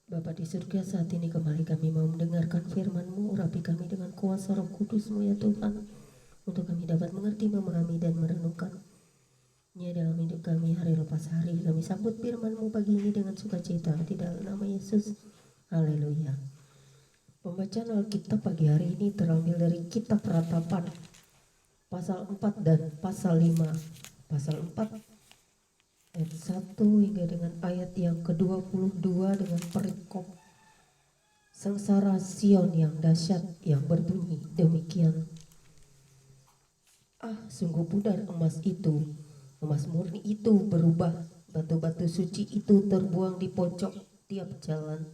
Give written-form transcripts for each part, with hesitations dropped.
Bapa di surga, saat ini kembali kami mau mendengarkan firman-Mu. Urapi kami dengan kuasa Roh Kudus-Mu ya Tuhan, untuk kami dapat mengerti, memahami, dan merenungkannya dalam hidup kami hari lepas hari. Kami sambut firman-Mu pagi ini dengan sukacita di dalam nama Yesus. Haleluya. Pembacaan Alkitab pagi hari ini terambil dari Kitab Ratapan pasal 4 dan pasal 5. Pasal 4 ayat 1 hingga dengan ayat yang ke-22 dengan perikop sengsara Sion yang dahsyat yang berbunyi demikian. Sungguh pudar emas itu, emas murni itu berubah, batu-batu suci itu terbuang di pojok tiap jalan.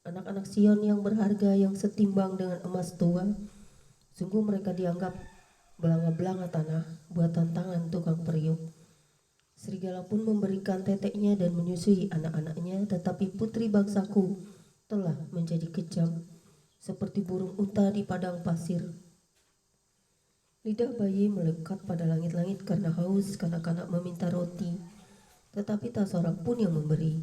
Anak-anak Sion yang berharga, yang setimbang dengan emas tua, sungguh mereka dianggap belanga-belanga tanah, buatan tangan tukang periuk. Serigala pun memberikan teteknya dan menyusui anak-anaknya, tetapi putri bangsaku telah menjadi kejam, seperti burung unta di padang pasir. Lidah bayi melekat pada langit-langit karena haus, kanak-kanak meminta roti, tetapi tak seorang pun yang memberi.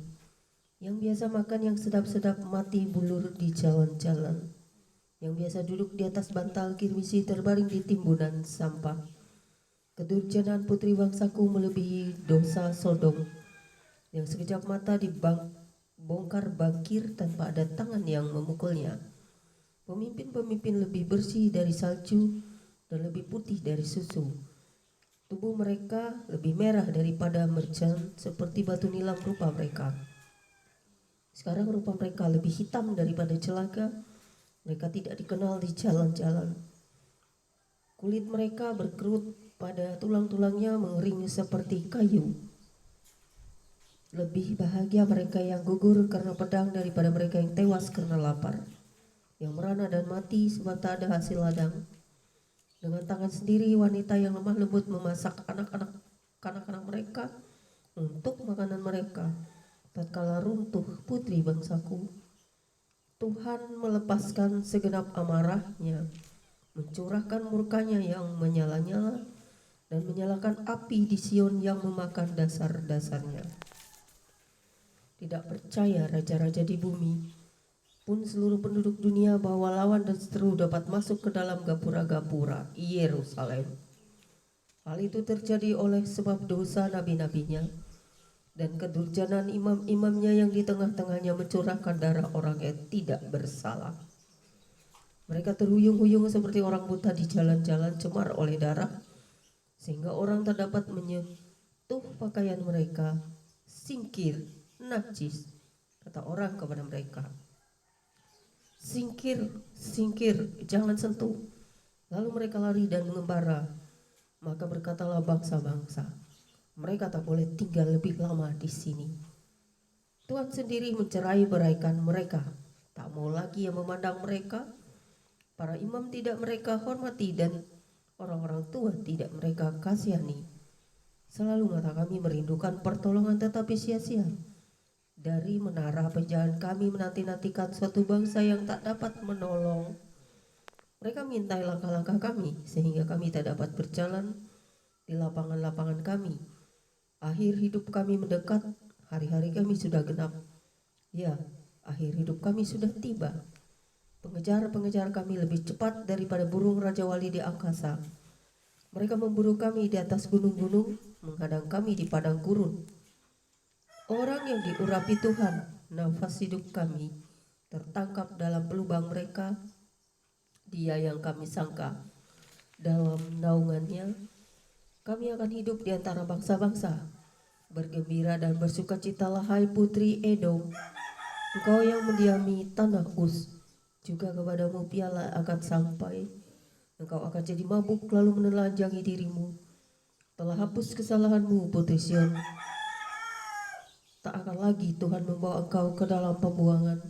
Yang biasa makan yang sedap-sedap mati bulur di jalan-jalan. Yang biasa duduk di atas bantal kirmisi terbaring di timbunan sampah. Kedurjanaan putri bangsaku melebihi dosa Sodom, yang sekejap mata dibongkar bangkir tanpa ada tangan yang memukulnya. Pemimpin-pemimpin lebih bersih dari salju dan lebih putih dari susu. Tubuh mereka lebih merah daripada mercan, seperti batu nilam rupa mereka. Sekarang rupa mereka lebih hitam daripada celaga, mereka tidak dikenal di jalan-jalan. Kulit mereka berkerut, pada tulang-tulangnya mengering seperti kayu. Lebih bahagia mereka yang gugur karena pedang daripada mereka yang tewas karena lapar, yang merana dan mati sebab tak ada hasil ladang. Dengan tangan sendiri wanita yang lemah lembut memasak anak-anak mereka untuk makanan mereka. Tatkala runtuh putri bangsaku, Tuhan melepaskan segenap amarahnya, mencurahkan murkanya yang menyala-nyala, dan menyalakan api di Sion yang memakan dasar-dasarnya. Tidak percaya raja-raja di bumi, pun seluruh penduduk dunia, bahwa lawan dan seteru dapat masuk ke dalam gapura-gapura Yerusalem. Hal itu terjadi oleh sebab dosa nabi-nabinya dan kedurjanaan imam-imamnya yang di tengah-tengahnya mencurahkan darah orang yang tidak bersalah. Mereka terhuyung-huyung seperti orang buta di jalan-jalan, cemar oleh darah, sehingga orang tak dapat menyentuh pakaian mereka. Singkir, najis, kata orang kepada mereka. Singkir, singkir, jangan sentuh. Lalu mereka lari dan mengembara. Maka berkatalah bangsa-bangsa, mereka tak boleh tinggal lebih lama di sini. Tuhan sendiri mencerai beraikan mereka, tak mau lagi yang memandang mereka. Para imam tidak mereka hormati dan orang-orang tua tidak mereka kasihani. Selalu mata kami merindukan pertolongan tetapi sia-sia. Dari menara penjagaan kami menanti-nantikan suatu bangsa yang tak dapat menolong. Mereka mintai langkah-langkah kami sehingga kami tak dapat berjalan di lapangan-lapangan kami. Akhir hidup kami mendekat, hari-hari kami sudah genap. Ya, akhir hidup kami sudah tiba. Pengejar-pengejar kami lebih cepat daripada burung Raja Wali di angkasa. Mereka memburu kami di atas gunung-gunung, menghadang kami di padang gurun. Orang yang diurapi Tuhan, nafas hidup kami, tertangkap dalam pelubang mereka. Dia yang kami sangka dalam naungannya, kami akan hidup di antara bangsa-bangsa. Bergembira dan bersukacitalah hai putri Edom, engkau yang mendiami tanah Uz. Juga kepadamu piala akan sampai, engkau akan jadi mabuk lalu menelanjangi dirimu. Telah hapus kesalahanmu putri Sion, tak akan lagi Tuhan membawa engkau ke dalam pembuangan.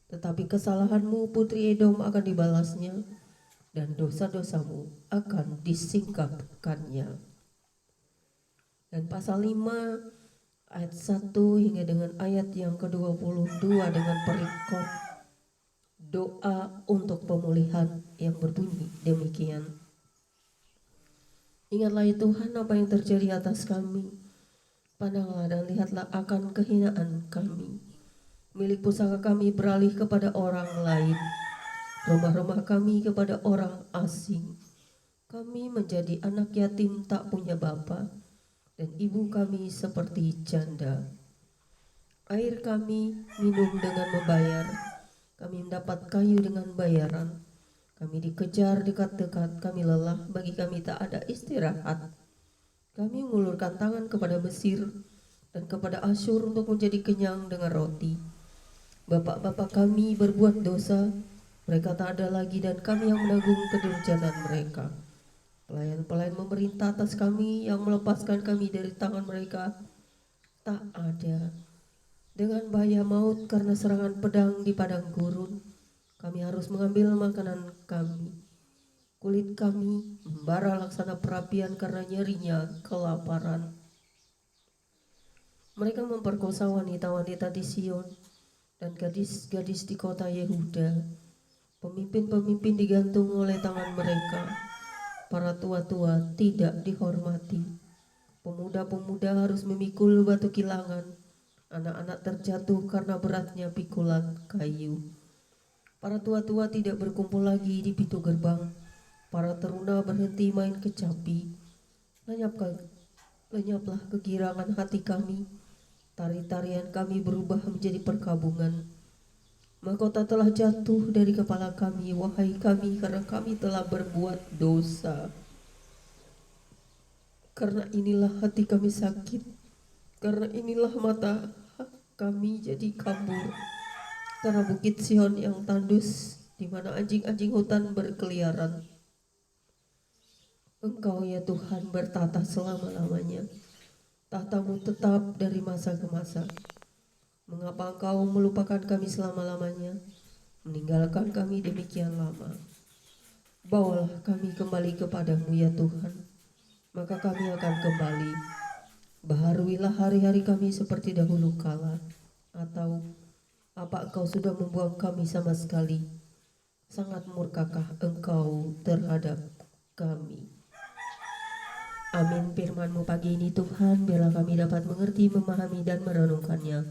Tetapi kesalahanmu putri Edom akan dibalasnya, dan dosa-dosamu akan disingkapkannya. Dan pasal 5 ayat 1 hingga dengan ayat yang ke-22 dengan perikop doa untuk pemulihan yang berbunyi demikian. Ingatlah ya Tuhan apa yang terjadi atas kami. Pandanglah dan lihatlah akan kehinaan kami. Milik pusaka kami beralih kepada orang lain, rumah-rumah kami kepada orang asing. Kami menjadi anak yatim tak punya bapa, dan ibu kami seperti janda. Air kami minum dengan membayar, kami mendapat kayu dengan bayaran. Kami dikejar dekat-dekat, kami lelah, bagi kami tak ada istirahat. Kami mengulurkan tangan kepada Mesir dan kepada Asyur untuk menjadi kenyang dengan roti. Bapak-bapak kami berbuat dosa, mereka tak ada lagi, dan kami yang menanggung kedurjanan mereka. Pelayan-pelayan memerintah atas kami, yang melepaskan kami dari tangan mereka tak ada. Dengan bahaya maut karena serangan pedang di padang gurun, kami harus mengambil makanan kami. Kulit kami membara laksana perapian karena nyerinya kelaparan. Mereka memperkosa wanita-wanita di Sion dan gadis-gadis di kota Yehuda. Pemimpin-pemimpin digantung oleh tangan mereka. Para tua-tua tidak dihormati. Pemuda-pemuda harus memikul batu kilangan. Anak-anak terjatuh karena beratnya pikulan kayu. Para tua-tua tidak berkumpul lagi di pintu gerbang. Para teruna berhenti main kecapi. Lenyaplah kegirangan hati kami. Tari-tarian kami berubah menjadi perkabungan. Mahkota telah jatuh dari kepala kami, wahai kami, karena kami telah berbuat dosa. Karena inilah hati kami sakit, karena inilah mata kami jadi kabur. Karena bukit Sion yang tandus, di mana anjing-anjing hutan berkeliaran. Engkau ya Tuhan bertata selama-lamanya. Tahtamu tetap dari masa ke masa. Mengapa Engkau melupakan kami selama-lamanya, meninggalkan kami demikian lama? Bawalah kami kembali kepadamu ya Tuhan, maka kami akan kembali. Baharuilah hari-hari kami seperti dahulu kala. Atau apa Engkau sudah membuang kami sama sekali? Sangat murkakah Engkau terhadap kami? Amin. Firman-Mu pagi ini Tuhan, biarlah kami dapat mengerti, memahami, dan merenungkannya.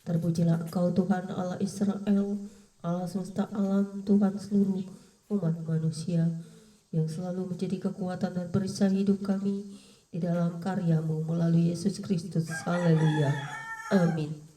Terpujilah Engkau Tuhan Allah Israel, Allah semesta alam, Tuhan seluruh umat manusia, yang selalu menjadi kekuatan dan perisai hidup kami di dalam karya-Mu melalui Yesus Kristus. Haleluya. Amin.